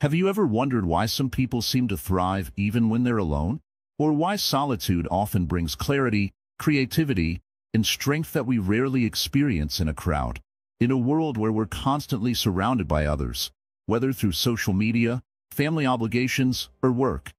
Have you ever wondered why some people seem to thrive even when they're alone? Or why solitude often brings clarity, creativity, and strength that we rarely experience in a crowd? In a world where we're constantly surrounded by others, whether through social media, family obligations, or work,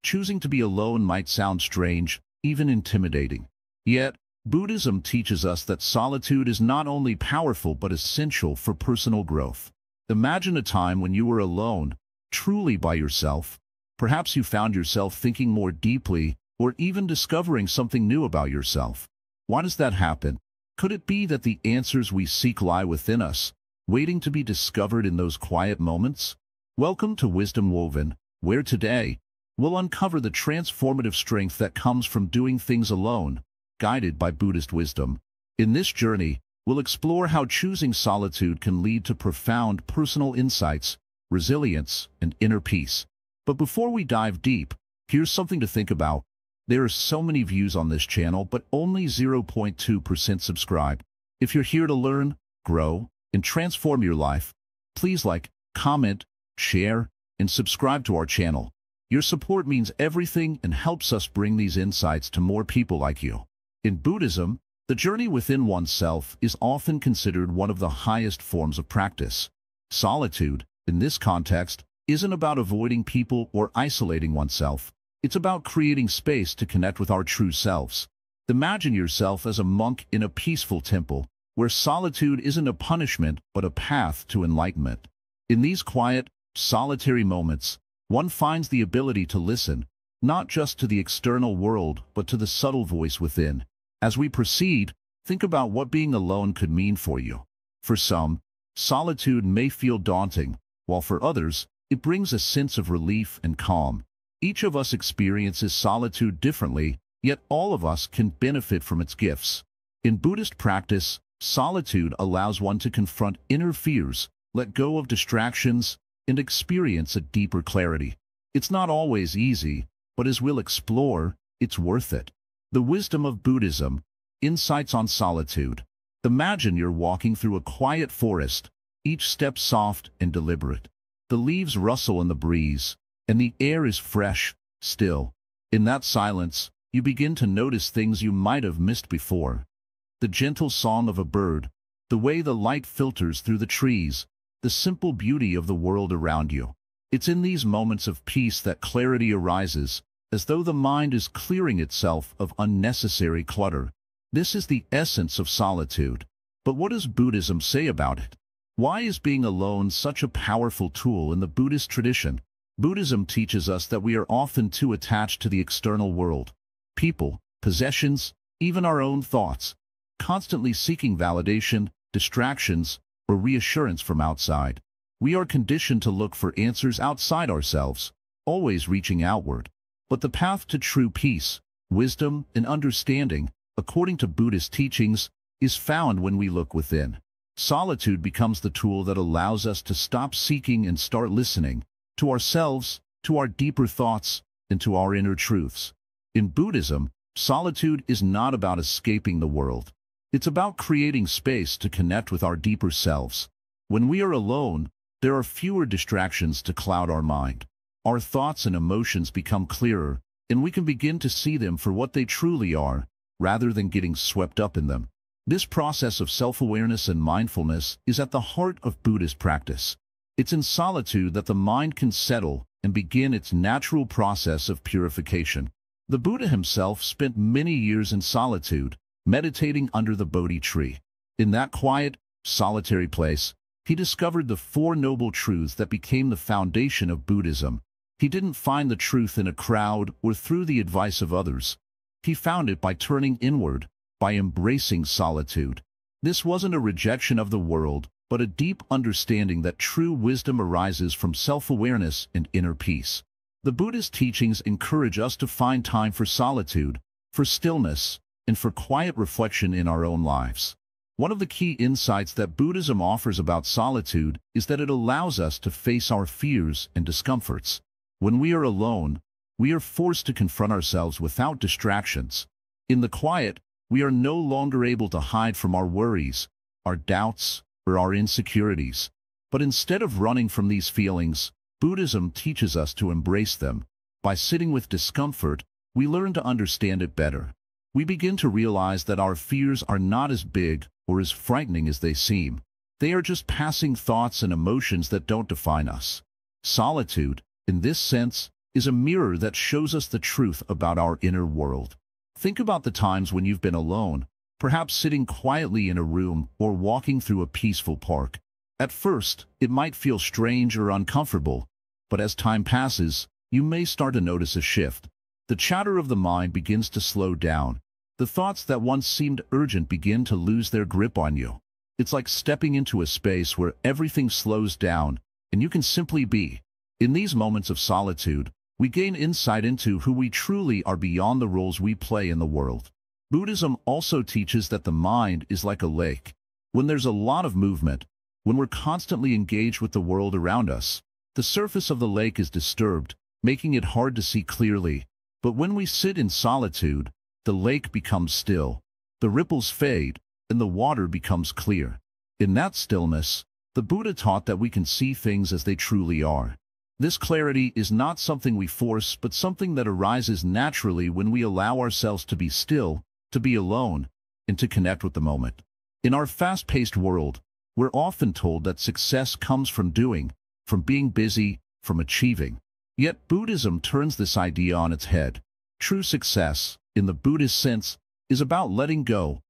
choosing to be alone might sound strange, even intimidating. Yet, Buddhism teaches us that solitude is not only powerful but essential for personal growth. Imagine a time when you were alone, truly by yourself. Perhaps you found yourself thinking more deeply or even discovering something new about yourself. Why does that happen? Could it be that the answers we seek lie within us, waiting to be discovered in those quiet moments? Welcome to Wisdom Woven, where today we'll uncover the transformative strength that comes from doing things alone, guided by Buddhist wisdom. In this journey, we'll explore how choosing solitude can lead to profound personal insights, resilience, and inner peace. But before we dive deep, here's something to think about. There are so many views on this channel, but only 0.2% subscribe. If you're here to learn, grow, and transform your life, please like, comment, share, and subscribe to our channel. Your support means everything and helps us bring these insights to more people like you. In Buddhism, the journey within oneself is often considered one of the highest forms of practice. Solitude, in this context, isn't about avoiding people or isolating oneself. It's about creating space to connect with our true selves. Imagine yourself as a monk in a peaceful temple, where solitude isn't a punishment but a path to enlightenment. In these quiet, solitary moments, one finds the ability to listen, not just to the external world but to the subtle voice within. As we proceed, think about what being alone could mean for you. For some, solitude may feel daunting, while for others, it brings a sense of relief and calm. Each of us experiences solitude differently, yet all of us can benefit from its gifts. In Buddhist practice, solitude allows one to confront inner fears, let go of distractions, and experience a deeper clarity. It's not always easy, but as we'll explore, it's worth it. The wisdom of Buddhism, insights on solitude. Imagine you're walking through a quiet forest, each step soft and deliberate. The leaves rustle in the breeze, and the air is fresh, still. In that silence, you begin to notice things you might have missed before. The gentle song of a bird, the way the light filters through the trees, the simple beauty of the world around you. It's in these moments of peace that clarity arises, as though the mind is clearing itself of unnecessary clutter. This is the essence of solitude. But what does Buddhism say about it? Why is being alone such a powerful tool in the Buddhist tradition? Buddhism teaches us that we are often too attached to the external world, people, possessions, even our own thoughts, constantly seeking validation, distractions, or reassurance from outside. We are conditioned to look for answers outside ourselves, always reaching outward. But the path to true peace, wisdom, and understanding, according to Buddhist teachings, is found when we look within. Solitude becomes the tool that allows us to stop seeking and start listening to ourselves, to our deeper thoughts, and to our inner truths. In Buddhism, solitude is not about escaping the world. It's about creating space to connect with our deeper selves. When we are alone, there are fewer distractions to cloud our mind. Our thoughts and emotions become clearer, and we can begin to see them for what they truly are, rather than getting swept up in them. This process of self-awareness and mindfulness is at the heart of Buddhist practice. It's in solitude that the mind can settle and begin its natural process of purification. The Buddha himself spent many years in solitude, meditating under the Bodhi tree. In that quiet, solitary place, he discovered the Four Noble Truths that became the foundation of Buddhism. He didn't find the truth in a crowd or through the advice of others. He found it by turning inward, by embracing solitude. This wasn't a rejection of the world, but a deep understanding that true wisdom arises from self-awareness and inner peace. The Buddhist teachings encourage us to find time for solitude, for stillness, and for quiet reflection in our own lives. One of the key insights that Buddhism offers about solitude is that it allows us to face our fears and discomforts. When we are alone, we are forced to confront ourselves without distractions. In the quiet, we are no longer able to hide from our worries, our doubts, or our insecurities. But instead of running from these feelings, Buddhism teaches us to embrace them. By sitting with discomfort, we learn to understand it better. We begin to realize that our fears are not as big or as frightening as they seem. They are just passing thoughts and emotions that don't define us. Solitude, in this sense, is a mirror that shows us the truth about our inner world. Think about the times when you've been alone, perhaps sitting quietly in a room or walking through a peaceful park. At first, it might feel strange or uncomfortable, but as time passes, you may start to notice a shift. The chatter of the mind begins to slow down. The thoughts that once seemed urgent begin to lose their grip on you. It's like stepping into a space where everything slows down and you can simply be. In these moments of solitude, we gain insight into who we truly are beyond the roles we play in the world. Buddhism also teaches that the mind is like a lake. When there's a lot of movement, when we're constantly engaged with the world around us, the surface of the lake is disturbed, making it hard to see clearly. But when we sit in solitude, the lake becomes still, the ripples fade, and the water becomes clear. In that stillness, the Buddha taught that we can see things as they truly are. This clarity is not something we force, but something that arises naturally when we allow ourselves to be still, to be alone, and to connect with the moment. In our fast-paced world, we're often told that success comes from doing, from being busy, from achieving. Yet Buddhism turns this idea on its head. True success, in the Buddhist sense, is about letting go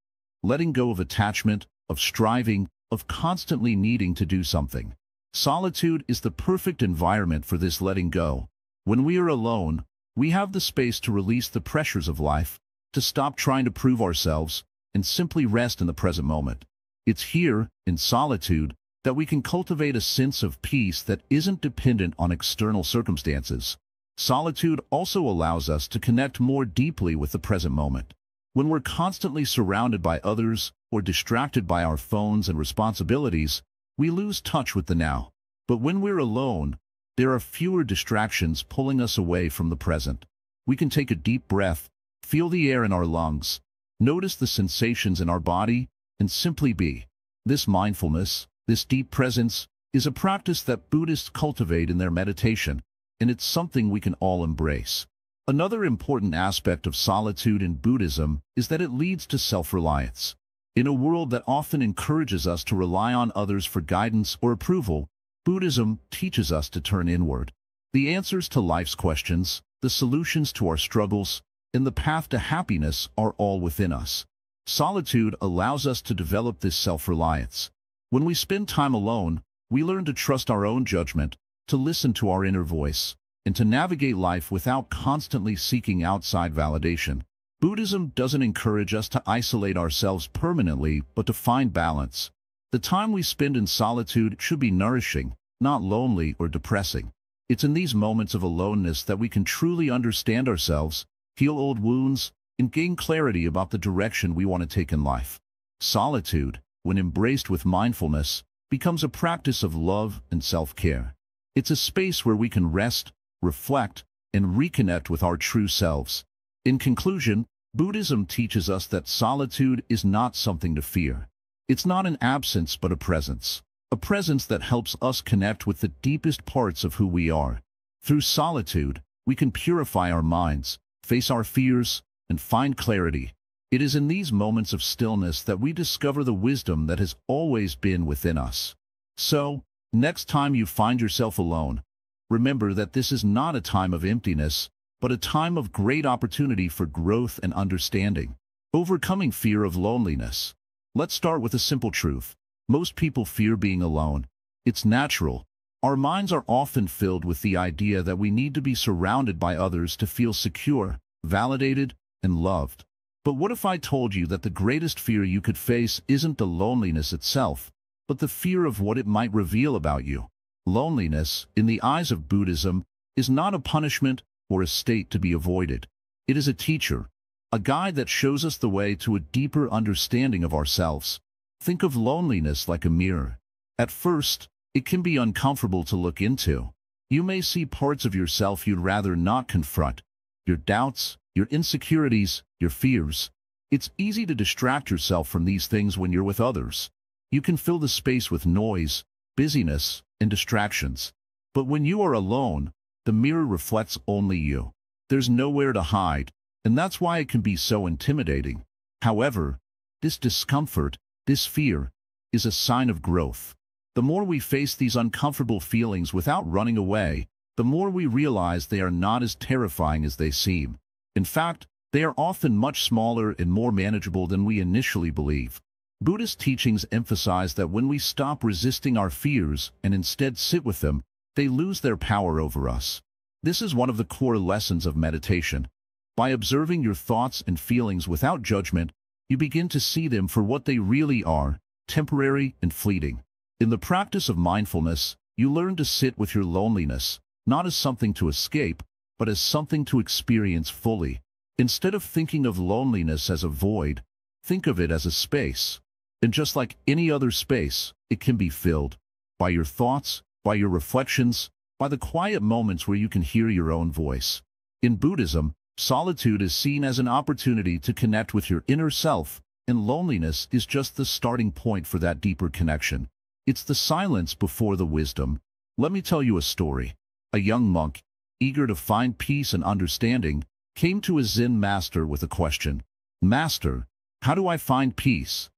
of attachment, of striving, of constantly needing to do something. Solitude is the perfect environment for this letting go. When we are alone, we have the space to release the pressures of life, to stop trying to prove ourselves, and simply rest in the present moment. It's here, in solitude, that we can cultivate a sense of peace that isn't dependent on external circumstances. Solitude also allows us to connect more deeply with the present moment. When we're constantly surrounded by others or distracted by our phones and responsibilities, we lose touch with the now. But when we're alone, there are fewer distractions pulling us away from the present. We can take a deep breath, feel the air in our lungs, notice the sensations in our body, and simply be. This mindfulness, this deep presence, is a practice that Buddhists cultivate in their meditation, and it's something we can all embrace. Another important aspect of solitude in Buddhism is that it leads to self-reliance. In a world that often encourages us to rely on others for guidance or approval, Buddhism teaches us to turn inward. The answers to life's questions, the solutions to our struggles, and the path to happiness are all within us. Solitude allows us to develop this self-reliance. When we spend time alone, we learn to trust our own judgment, to listen to our inner voice, and to navigate life without constantly seeking outside validation. Buddhism doesn't encourage us to isolate ourselves permanently, but to find balance. The time we spend in solitude should be nourishing, not lonely or depressing. It's in these moments of aloneness that we can truly understand ourselves, heal old wounds, and gain clarity about the direction we want to take in life. Solitude, when embraced with mindfulness, becomes a practice of love and self-care. It's a space where we can rest, reflect, and reconnect with our true selves. In conclusion, Buddhism teaches us that solitude is not something to fear. It's not an absence but a presence that helps us connect with the deepest parts of who we are. Through solitude, we can purify our minds, face our fears, and find clarity. It is in these moments of stillness that we discover the wisdom that has always been within us. So, next time you find yourself alone, remember that this is not a time of emptiness, but a time of great opportunity for growth and understanding. Overcoming fear of loneliness. Let's start with a simple truth. Most people fear being alone. It's natural. Our minds are often filled with the idea that we need to be surrounded by others to feel secure, validated, and loved. But what if I told you that the greatest fear you could face isn't the loneliness itself, but the fear of what it might reveal about you? Loneliness, in the eyes of Buddhism, is not a punishment or a state to be avoided. It is a teacher, a guide that shows us the way to a deeper understanding of ourselves. Think of loneliness like a mirror. At first, it can be uncomfortable to look into. You may see parts of yourself you'd rather not confront, your doubts, your insecurities, your fears. It's easy to distract yourself from these things when you're with others. You can fill the space with noise, busyness, and distractions. But when you are alone, the mirror reflects only you. There's nowhere to hide, and that's why it can be so intimidating. However, this discomfort, this fear, is a sign of growth. The more we face these uncomfortable feelings without running away, the more we realize they are not as terrifying as they seem. In fact, they are often much smaller and more manageable than we initially believe. Buddhist teachings emphasize that when we stop resisting our fears and instead sit with them, they lose their power over us. This is one of the core lessons of meditation. By observing your thoughts and feelings without judgment, you begin to see them for what they really are, temporary and fleeting. In the practice of mindfulness, you learn to sit with your loneliness, not as something to escape, but as something to experience fully. Instead of thinking of loneliness as a void, think of it as a space. And just like any other space, it can be filled by your thoughts, by your reflections, by the quiet moments where you can hear your own voice. In Buddhism, solitude is seen as an opportunity to connect with your inner self, and loneliness is just the starting point for that deeper connection. It's the silence before the wisdom. Let me tell you a story. A young monk, eager to find peace and understanding, came to a Zen master with a question. "Master, how do I find peace?"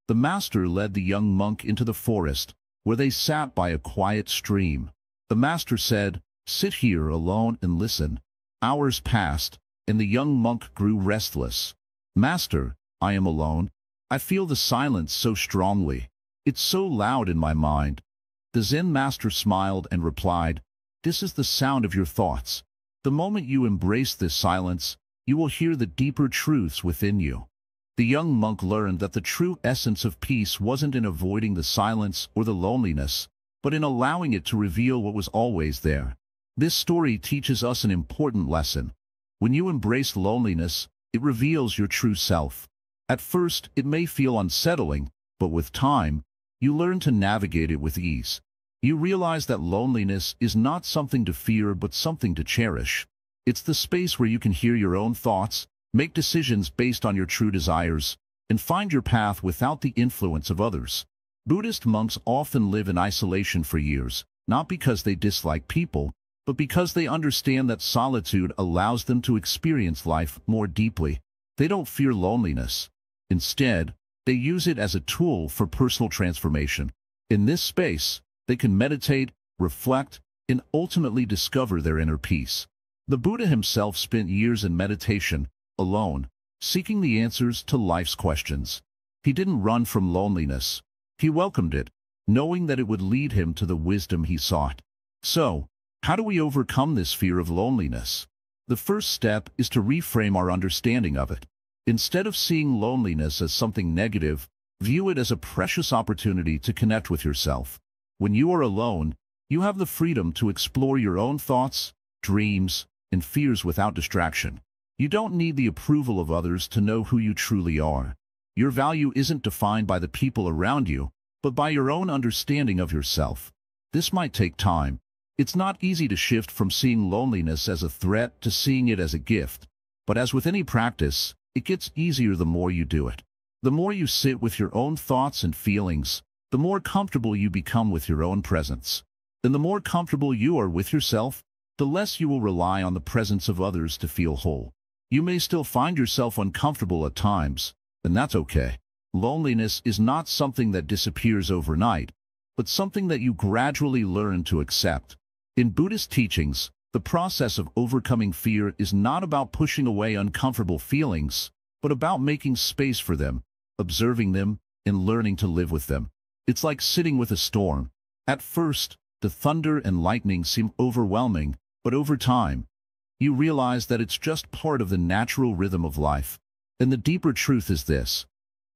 The master led the young monk into the forest, where they sat by a quiet stream. The master said, "Sit here alone and listen." Hours passed, and the young monk grew restless. "Master, I am alone. I feel the silence so strongly. It's so loud in my mind." The Zen master smiled and replied, "This is the sound of your thoughts. The moment you embrace this silence, you will hear the deeper truths within you." The young monk learned that the true essence of peace wasn't in avoiding the silence or the loneliness, but in allowing it to reveal what was always there. This story teaches us an important lesson. When you embrace loneliness, it reveals your true self. At first, it may feel unsettling, but with time, you learn to navigate it with ease. You realize that loneliness is not something to fear but something to cherish. It's the space where you can hear your own thoughts, make decisions based on your true desires, and find your path without the influence of others. Buddhist monks often live in isolation for years, not because they dislike people, but because they understand that solitude allows them to experience life more deeply. They don't fear loneliness. Instead, they use it as a tool for personal transformation. In this space, they can meditate, reflect, and ultimately discover their inner peace. The Buddha himself spent years in meditation, alone, seeking the answers to life's questions. He didn't run from loneliness. He welcomed it, knowing that it would lead him to the wisdom he sought. So, how do we overcome this fear of loneliness? The first step is to reframe our understanding of it. Instead of seeing loneliness as something negative, view it as a precious opportunity to connect with yourself. When you are alone, you have the freedom to explore your own thoughts, dreams, and fears without distraction. You don't need the approval of others to know who you truly are. Your value isn't defined by the people around you, but by your own understanding of yourself. This might take time. It's not easy to shift from seeing loneliness as a threat to seeing it as a gift. But as with any practice, it gets easier the more you do it. The more you sit with your own thoughts and feelings, the more comfortable you become with your own presence. And the more comfortable you are with yourself, the less you will rely on the presence of others to feel whole. You may still find yourself uncomfortable at times, and that's okay. Loneliness is not something that disappears overnight, but something that you gradually learn to accept. In Buddhist teachings, the process of overcoming fear is not about pushing away uncomfortable feelings, but about making space for them, observing them, and learning to live with them. It's like sitting with a storm. At first, the thunder and lightning seem overwhelming, but over time, you realize that it's just part of the natural rhythm of life. And the deeper truth is this: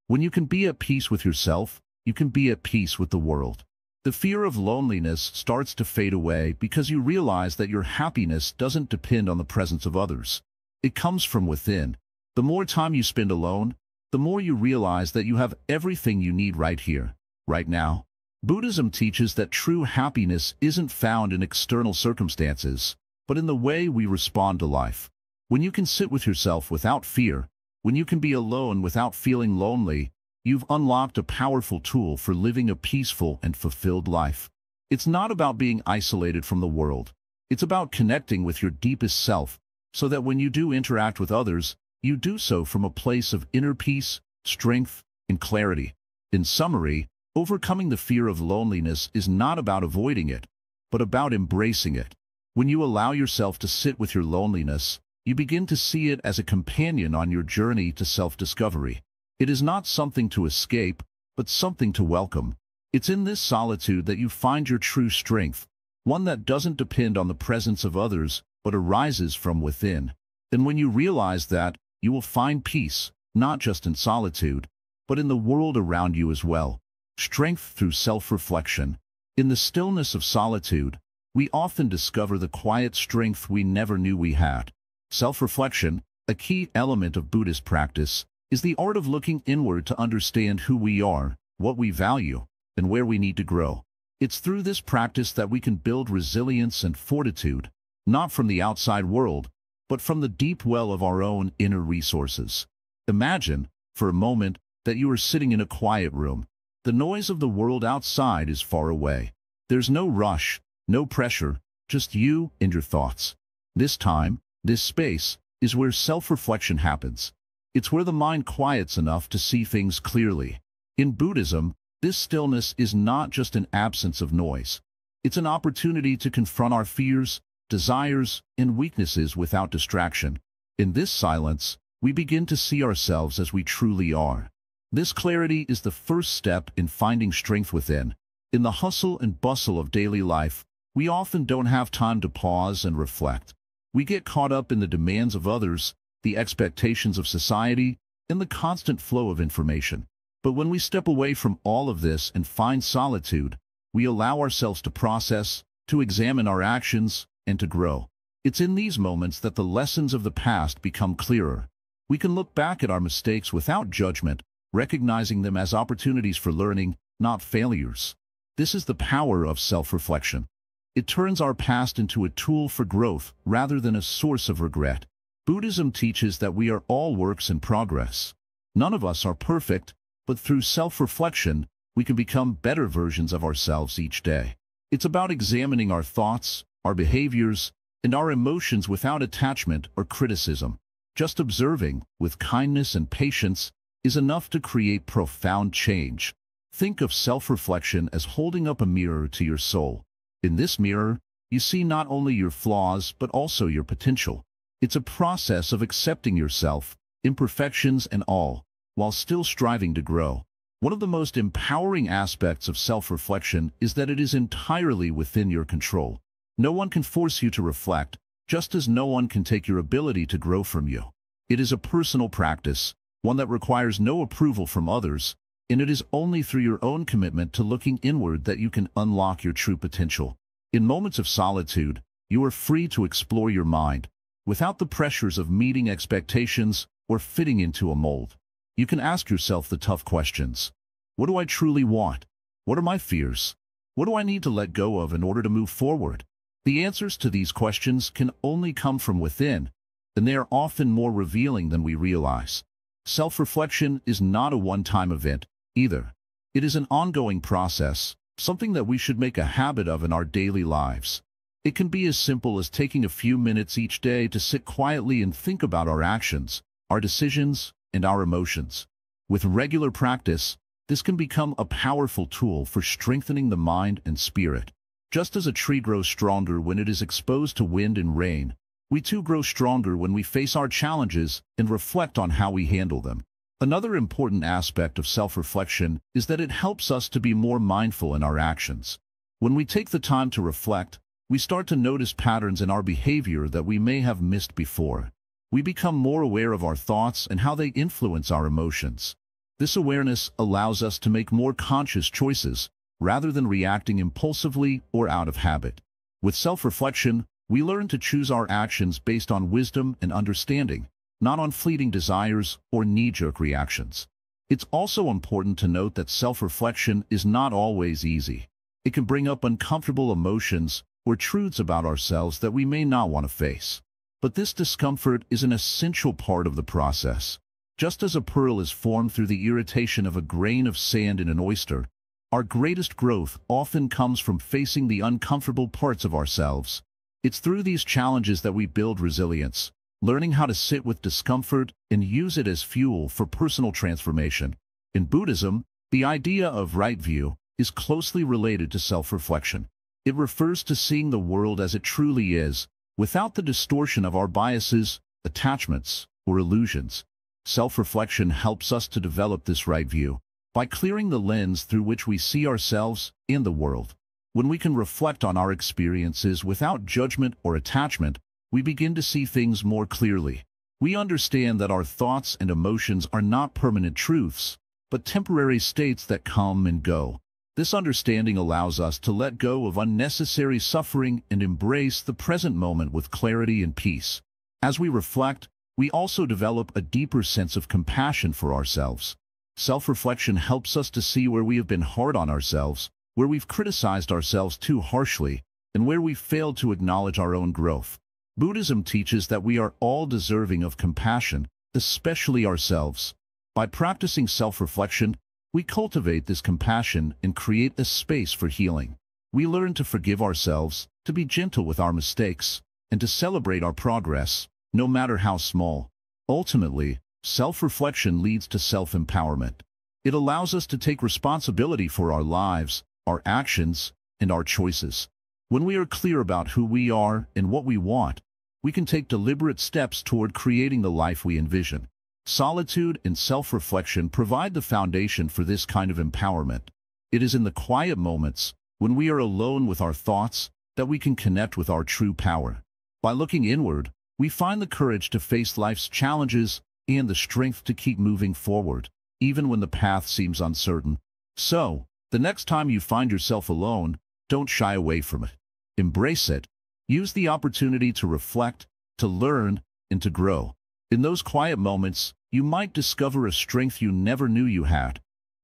when you can be at peace with yourself, you can be at peace with the world. The fear of loneliness starts to fade away because you realize that your happiness doesn't depend on the presence of others. It comes from within. The more time you spend alone, the more you realize that you have everything you need right here, right now. Buddhism teaches that true happiness isn't found in external circumstances, but in the way we respond to life. When you can sit with yourself without fear, when you can be alone without feeling lonely, you've unlocked a powerful tool for living a peaceful and fulfilled life. It's not about being isolated from the world. It's about connecting with your deepest self, so that when you do interact with others, you do so from a place of inner peace, strength, and clarity. In summary, overcoming the fear of loneliness is not about avoiding it, but about embracing it. When you allow yourself to sit with your loneliness, you begin to see it as a companion on your journey to self-discovery. It is not something to escape, but something to welcome. It's in this solitude that you find your true strength, one that doesn't depend on the presence of others, but arises from within. And when you realize that, you will find peace, not just in solitude, but in the world around you as well. Strength through self-reflection. In the stillness of solitude, we often discover the quiet strength we never knew we had. Self-reflection, a key element of Buddhist practice, is the art of looking inward to understand who we are, what we value, and where we need to grow. It's through this practice that we can build resilience and fortitude, not from the outside world, but from the deep well of our own inner resources. Imagine, for a moment, that you are sitting in a quiet room. The noise of the world outside is far away. There's no rush, no pressure, just you and your thoughts. This time, this space, is where self-reflection happens. It's where the mind quiets enough to see things clearly. In Buddhism, this stillness is not just an absence of noise. It's an opportunity to confront our fears, desires, and weaknesses without distraction. In this silence, we begin to see ourselves as we truly are. This clarity is the first step in finding strength within. In the hustle and bustle of daily life, we often don't have time to pause and reflect. We get caught up in the demands of others, the expectations of society, and the constant flow of information. But when we step away from all of this and find solitude, we allow ourselves to process, to examine our actions, and to grow. It's in these moments that the lessons of the past become clearer. We can look back at our mistakes without judgment, recognizing them as opportunities for learning, not failures. This is the power of self-reflection. It turns our past into a tool for growth rather than a source of regret. Buddhism teaches that we are all works in progress. None of us are perfect, but through self-reflection, we can become better versions of ourselves each day. It's about examining our thoughts, our behaviors, and our emotions without attachment or criticism. Just observing, with kindness and patience, is enough to create profound change. Think of self-reflection as holding up a mirror to your soul. In this mirror, you see not only your flaws but also your potential. It's a process of accepting yourself, imperfections and all, while still striving to grow. One of the most empowering aspects of self-reflection is that it is entirely within your control. No one can force you to reflect, just as no one can take your ability to grow from you. It is a personal practice, one that requires no approval from others, and it is only through your own commitment to looking inward that you can unlock your true potential. In moments of solitude, you are free to explore your mind, without the pressures of meeting expectations or fitting into a mold. You can ask yourself the tough questions. What do I truly want? What are my fears? What do I need to let go of in order to move forward? The answers to these questions can only come from within, and they are often more revealing than we realize. Self-reflection is not a one-time event, either. It is an ongoing process, something that we should make a habit of in our daily lives. It can be as simple as taking a few minutes each day to sit quietly and think about our actions, our decisions, and our emotions. With regular practice, this can become a powerful tool for strengthening the mind and spirit. Just as a tree grows stronger when it is exposed to wind and rain, we too grow stronger when we face our challenges and reflect on how we handle them. Another important aspect of self-reflection is that it helps us to be more mindful in our actions. When we take the time to reflect, we start to notice patterns in our behavior that we may have missed before. We become more aware of our thoughts and how they influence our emotions. This awareness allows us to make more conscious choices, rather than reacting impulsively or out of habit. With self-reflection, we learn to choose our actions based on wisdom and understanding, not on fleeting desires or knee-jerk reactions. It's also important to note that self-reflection is not always easy. It can bring up uncomfortable emotions or truths about ourselves that we may not want to face. But this discomfort is an essential part of the process. Just as a pearl is formed through the irritation of a grain of sand in an oyster, Our greatest growth often comes from facing the uncomfortable parts of ourselves. It's through these challenges that we build resilience, learning how to sit with discomfort and use it as fuel for personal transformation. In Buddhism, the idea of right view is closely related to self-reflection. It refers to seeing the world as it truly is, without the distortion of our biases, attachments, or illusions. Self-reflection helps us to develop this right view by clearing the lens through which we see ourselves and the world. When we can reflect on our experiences without judgment or attachment, we begin to see things more clearly. We understand that our thoughts and emotions are not permanent truths, but temporary states that come and go. This understanding allows us to let go of unnecessary suffering and embrace the present moment with clarity and peace. As we reflect, we also develop a deeper sense of compassion for ourselves. Self-reflection helps us to see where we have been hard on ourselves, where we've criticized ourselves too harshly, and where we've failed to acknowledge our own growth. Buddhism teaches that we are all deserving of compassion, especially ourselves. By practicing self-reflection, we cultivate this compassion and create a space for healing. We learn to forgive ourselves, to be gentle with our mistakes, and to celebrate our progress, no matter how small. Ultimately, self-reflection leads to self-empowerment. It allows us to take responsibility for our lives, our actions, and our choices. When we are clear about who we are and what we want, we can take deliberate steps toward creating the life we envision. Solitude and self-reflection provide the foundation for this kind of empowerment. It is in the quiet moments, when we are alone with our thoughts, that we can connect with our true power. By looking inward, we find the courage to face life's challenges and the strength to keep moving forward, even when the path seems uncertain. So, the next time you find yourself alone, don't shy away from it. Embrace it. Use the opportunity to reflect, to learn, and to grow. In those quiet moments, you might discover a strength you never knew you had,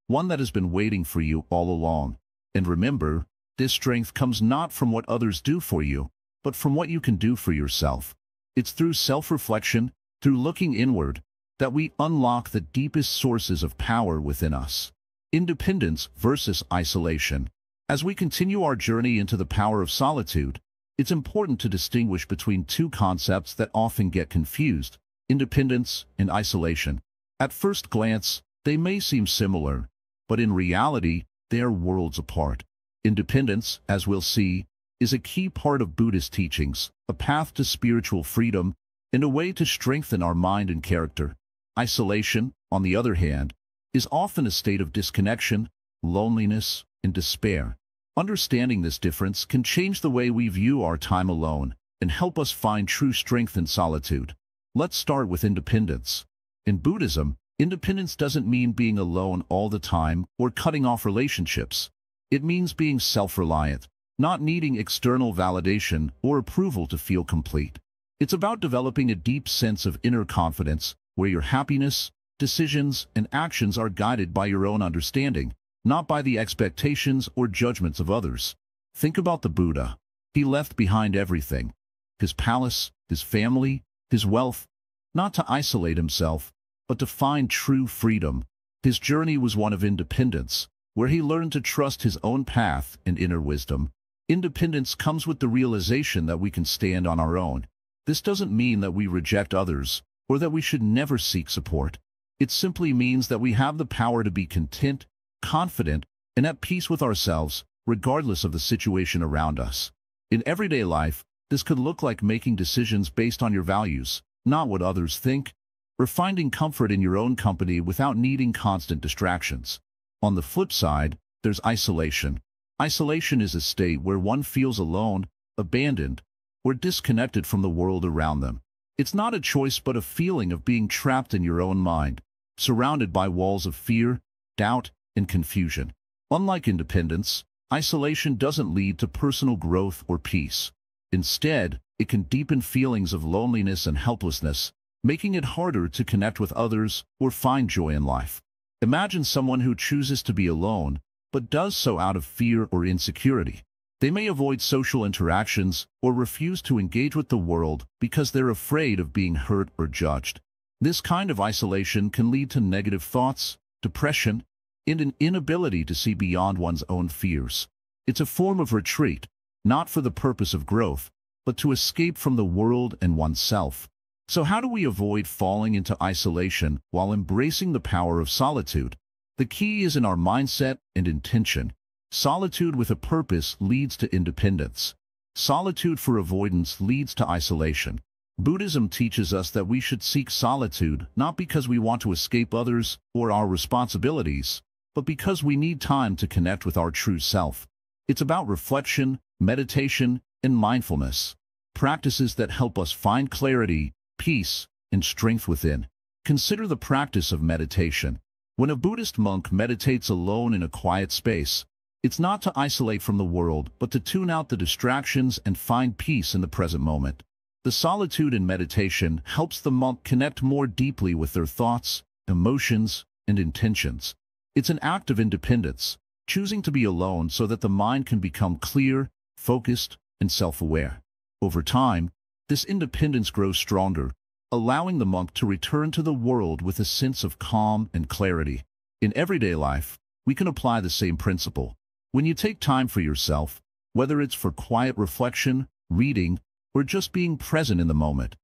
one that has been waiting for you all along. And remember, this strength comes not from what others do for you, but from what you can do for yourself. It's through self-reflection, through looking inward, that we unlock the deepest sources of power within us. Independence versus isolation. As we continue our journey into the power of solitude, it's important to distinguish between two concepts that often get confused: independence and isolation. At first glance, they may seem similar, but in reality, they are worlds apart. Independence, as we'll see, is a key part of Buddhist teachings, a path to spiritual freedom, and a way to strengthen our mind and character. Isolation, on the other hand, is often a state of disconnection, loneliness, and despair. Understanding this difference can change the way we view our time alone and help us find true strength in solitude. Let's start with independence. In Buddhism, independence doesn't mean being alone all the time or cutting off relationships. It means being self-reliant, not needing external validation or approval to feel complete. It's about developing a deep sense of inner confidence, where your happiness, decisions, and actions are guided by your own understanding, not by the expectations or judgments of others. Think about the Buddha. He left behind everything: his palace, his family, his wealth, not to isolate himself, but to find true freedom. His journey was one of independence, where he learned to trust his own path and inner wisdom. Independence comes with the realization that we can stand on our own. This doesn't mean that we reject others, or that we should never seek support. It simply means that we have the power to be content, confident, and at peace with ourselves, regardless of the situation around us. In everyday life, this could look like making decisions based on your values, not what others think, or finding comfort in your own company without needing constant distractions. On the flip side, there's isolation. Isolation is a state where one feels alone, abandoned, or disconnected from the world around them. It's not a choice but a feeling of being trapped in your own mind, surrounded by walls of fear, doubt, and confusion. Unlike independence, isolation doesn't lead to personal growth or peace. Instead, it can deepen feelings of loneliness and helplessness, making it harder to connect with others or find joy in life. Imagine someone who chooses to be alone, but does so out of fear or insecurity. They may avoid social interactions or refuse to engage with the world because they're afraid of being hurt or judged. This kind of isolation can lead to negative thoughts, depression, and an inability to see beyond one's own fears. It's a form of retreat, not for the purpose of growth, but to escape from the world and oneself. So how do we avoid falling into isolation while embracing the power of solitude? The key is in our mindset and intention. Solitude with a purpose leads to independence. Solitude for avoidance leads to isolation. Buddhism teaches us that we should seek solitude not because we want to escape others or our responsibilities, but because we need time to connect with our true self. It's about reflection, meditation, and mindfulness, practices that help us find clarity, peace, and strength within. Consider the practice of meditation. When a Buddhist monk meditates alone in a quiet space, it's not to isolate from the world, but to tune out the distractions and find peace in the present moment. The solitude in meditation helps the monk connect more deeply with their thoughts, emotions, and intentions. It's an act of independence, choosing to be alone so that the mind can become clear, focused, and self-aware. Over time, this independence grows stronger, allowing the monk to return to the world with a sense of calm and clarity. In everyday life, we can apply the same principle. When you take time for yourself, whether it's for quiet reflection, reading, or just being present in the moment,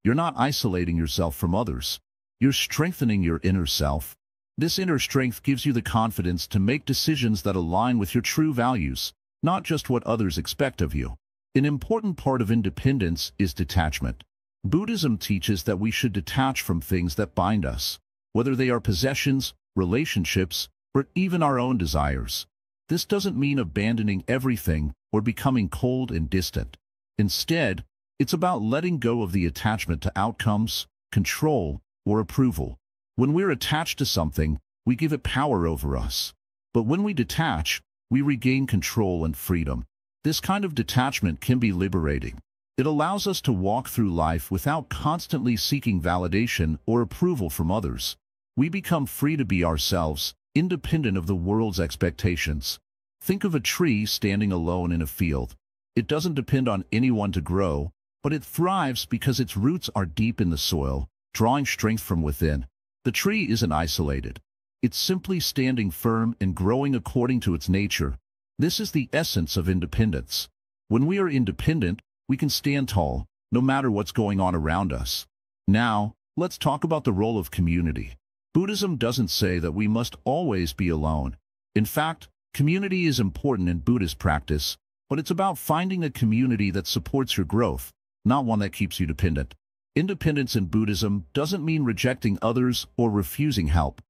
you're not isolating yourself from others. You're strengthening your inner self. This inner strength gives you the confidence to make decisions that align with your true values, not just what others expect of you. An important part of independence is detachment. Buddhism teaches that we should detach from things that bind us, whether they are possessions, relationships, or even our own desires. This doesn't mean abandoning everything or becoming cold and distant. Instead, it's about letting go of the attachment to outcomes, control, or approval. When we're attached to something, we give it power over us. But when we detach, we regain control and freedom. This kind of detachment can be liberating. It allows us to walk through life without constantly seeking validation or approval from others. We become free to be ourselves, independent of the world's expectations. Think of a tree standing alone in a field. It doesn't depend on anyone to grow, but it thrives because its roots are deep in the soil, drawing strength from within. The tree isn't isolated. It's simply standing firm and growing according to its nature. This is the essence of independence. When we are independent, we can stand tall, no matter what's going on around us. Now, let's talk about the role of community. Buddhism doesn't say that we must always be alone. In fact, community is important in Buddhist practice, but it's about finding a community that supports your growth, not one that keeps you dependent. Independence in Buddhism doesn't mean rejecting others or refusing help.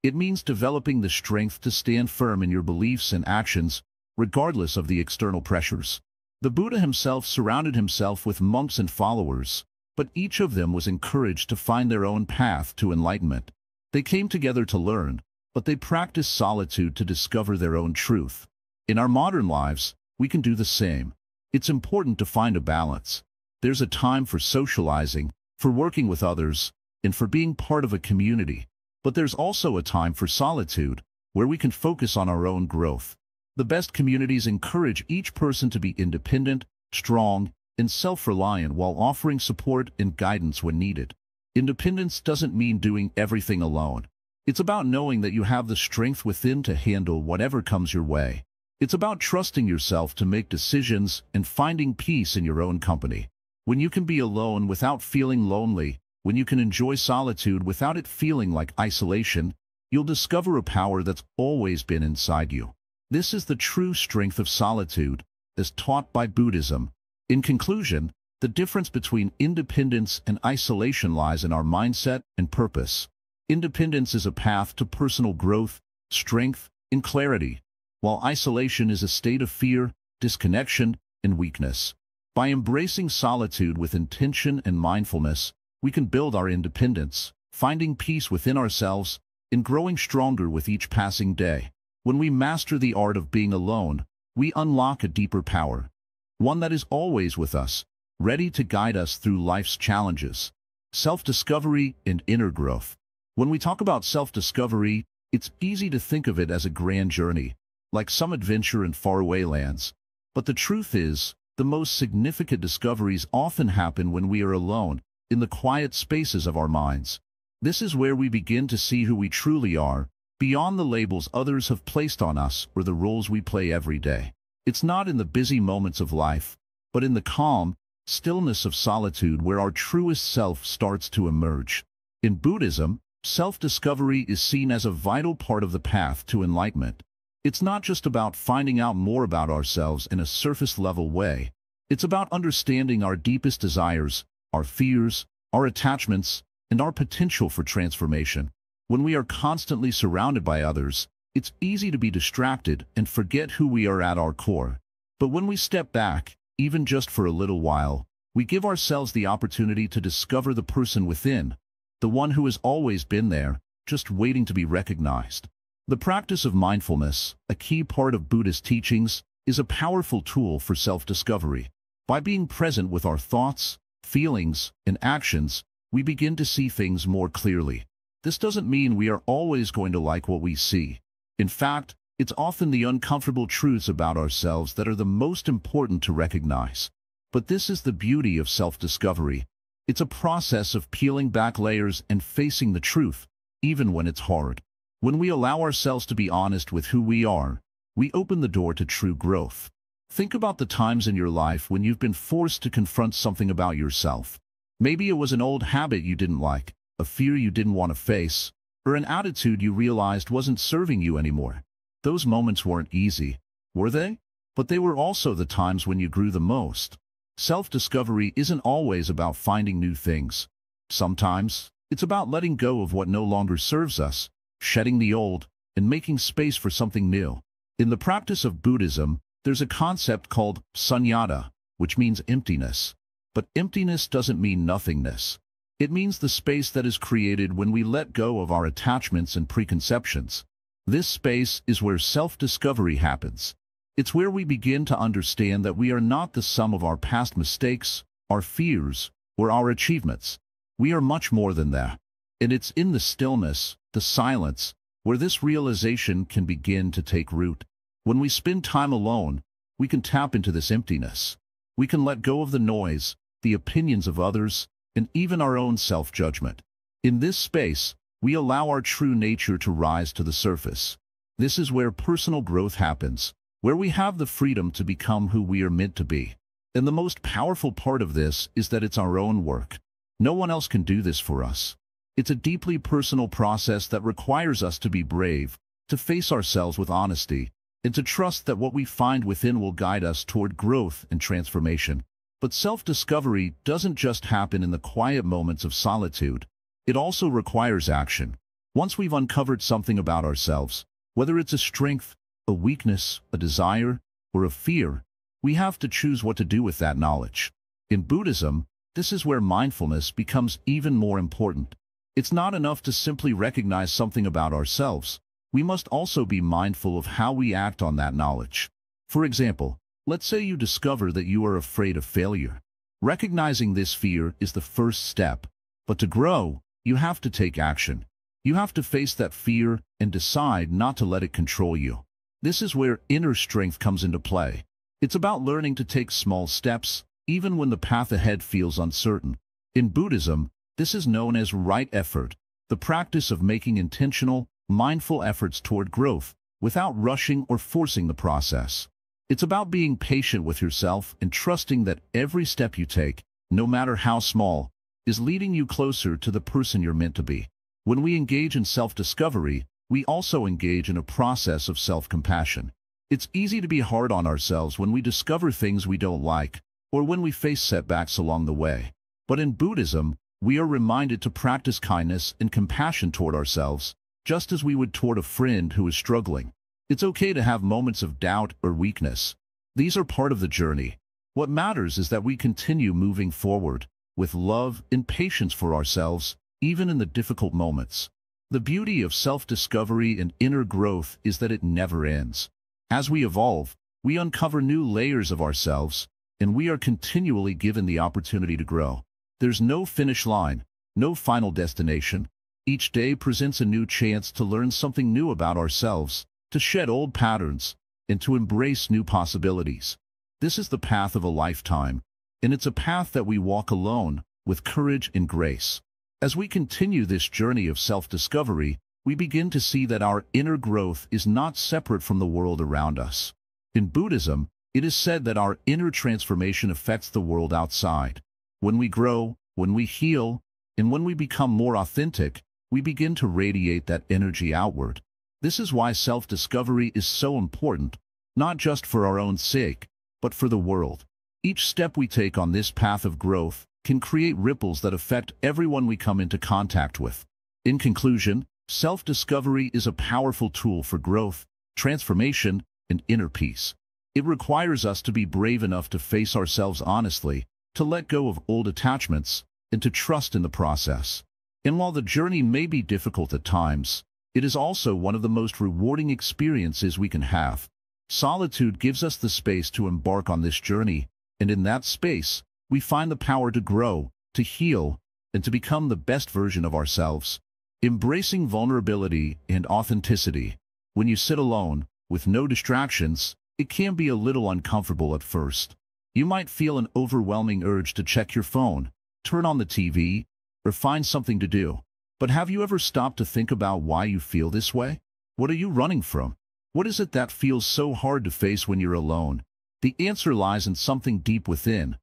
It means developing the strength to stand firm in your beliefs and actions, regardless of the external pressures. The Buddha himself surrounded himself with monks and followers, but each of them was encouraged to find their own path to enlightenment. They came together to learn, but they practiced solitude to discover their own truth. In our modern lives, we can do the same. It's important to find a balance. There's a time for socializing, for working with others, and for being part of a community. But there's also a time for solitude, where we can focus on our own growth. The best communities encourage each person to be independent, strong, and self-reliant while offering support and guidance when needed. Independence doesn't mean doing everything alone. It's about knowing that you have the strength within to handle whatever comes your way. It's about trusting yourself to make decisions and finding peace in your own company. When you can be alone without feeling lonely, when you can enjoy solitude without it feeling like isolation, you'll discover a power that's always been inside you. This is the true strength of solitude, as taught by Buddhism. In conclusion, the difference between independence and isolation lies in our mindset and purpose. Independence is a path to personal growth, strength, and clarity, while isolation is a state of fear, disconnection, and weakness. By embracing solitude with intention and mindfulness, we can build our independence, finding peace within ourselves, and growing stronger with each passing day. When we master the art of being alone, we unlock a deeper power, one that is always with us, ready to guide us through life's challenges. Self-discovery and inner growth. When we talk about self-discovery, it's easy to think of it as a grand journey, like some adventure in faraway lands. But the truth is, the most significant discoveries often happen when we are alone, in the quiet spaces of our minds. This is where we begin to see who we truly are, beyond the labels others have placed on us or the roles we play every day. It's not in the busy moments of life, but in the calm stillness of solitude where our truest self starts to emerge. In Buddhism, self-discovery is seen as a vital part of the path to enlightenment. It's not just about finding out more about ourselves in a surface-level way. It's about understanding our deepest desires, our fears, our attachments, and our potential for transformation. When we are constantly surrounded by others, it's easy to be distracted and forget who we are at our core. But when we step back, even just for a little while, we give ourselves the opportunity to discover the person within, the one who has always been there, just waiting to be recognized. The practice of mindfulness, a key part of Buddhist teachings, is a powerful tool for self-discovery. By being present with our thoughts, feelings, and actions, we begin to see things more clearly. This doesn't mean we are always going to like what we see. In fact, it's often the uncomfortable truths about ourselves that are the most important to recognize. But this is the beauty of self-discovery. It's a process of peeling back layers and facing the truth, even when it's hard. When we allow ourselves to be honest with who we are, we open the door to true growth. Think about the times in your life when you've been forced to confront something about yourself. Maybe it was an old habit you didn't like, a fear you didn't want to face, or an attitude you realized wasn't serving you anymore. Those moments weren't easy, were they? But they were also the times when you grew the most. Self-discovery isn't always about finding new things. Sometimes, it's about letting go of what no longer serves us, shedding the old, and making space for something new. In the practice of Buddhism, there's a concept called sunyata, which means emptiness. But emptiness doesn't mean nothingness. It means the space that is created when we let go of our attachments and preconceptions. This space is where self-discovery happens. It's where we begin to understand that we are not the sum of our past mistakes, our fears, or our achievements. We are much more than that. And it's in the stillness, the silence, where this realization can begin to take root. When we spend time alone, we can tap into this emptiness. We can let go of the noise, the opinions of others, and even our own self-judgment. In this space, we allow our true nature to rise to the surface. This is where personal growth happens, where we have the freedom to become who we are meant to be. And the most powerful part of this is that it's our own work. No one else can do this for us. It's a deeply personal process that requires us to be brave, to face ourselves with honesty, and to trust that what we find within will guide us toward growth and transformation. But self-discovery doesn't just happen in the quiet moments of solitude. It also requires action. Once we've uncovered something about ourselves, whether it's a strength, a weakness, a desire, or a fear, we have to choose what to do with that knowledge. In Buddhism, this is where mindfulness becomes even more important. It's not enough to simply recognize something about ourselves. We must also be mindful of how we act on that knowledge. For example, let's say you discover that you are afraid of failure. Recognizing this fear is the first step. But to grow, you have to take action. You have to face that fear and decide not to let it control you. This is where inner strength comes into play. It's about learning to take small steps, even when the path ahead feels uncertain. In Buddhism, this is known as right effort, the practice of making intentional, mindful efforts toward growth, without rushing or forcing the process. It's about being patient with yourself and trusting that every step you take, no matter how small, is leading you closer to the person you're meant to be. When we engage in self-discovery, we also engage in a process of self-compassion. It's easy to be hard on ourselves when we discover things we don't like, or when we face setbacks along the way. But in Buddhism, we are reminded to practice kindness and compassion toward ourselves, just as we would toward a friend who is struggling. It's okay to have moments of doubt or weakness. These are part of the journey. What matters is that we continue moving forward, with love and patience for ourselves, even in the difficult moments. The beauty of self-discovery and inner growth is that it never ends. As we evolve, we uncover new layers of ourselves, and we are continually given the opportunity to grow. There's no finish line, no final destination. Each day presents a new chance to learn something new about ourselves, to shed old patterns, and to embrace new possibilities. This is the path of a lifetime, and it's a path that we walk alone, with courage and grace. As we continue this journey of self-discovery, we begin to see that our inner growth is not separate from the world around us. In Buddhism, it is said that our inner transformation affects the world outside. When we grow, when we heal, and when we become more authentic, we begin to radiate that energy outward. This is why self-discovery is so important, not just for our own sake, but for the world. Each step we take on this path of growth can create ripples that affect everyone we come into contact with. In conclusion, self-discovery is a powerful tool for growth, transformation, and inner peace. It requires us to be brave enough to face ourselves honestly, to let go of old attachments, and to trust in the process. And while the journey may be difficult at times, it is also one of the most rewarding experiences we can have. Solitude gives us the space to embark on this journey, and in that space, we find the power to grow, to heal, and to become the best version of ourselves. Embracing vulnerability and authenticity. When you sit alone, with no distractions, it can be a little uncomfortable at first. You might feel an overwhelming urge to check your phone, turn on the TV, or find something to do. But have you ever stopped to think about why you feel this way? What are you running from? What is it that feels so hard to face when you're alone? The answer lies in something deep within,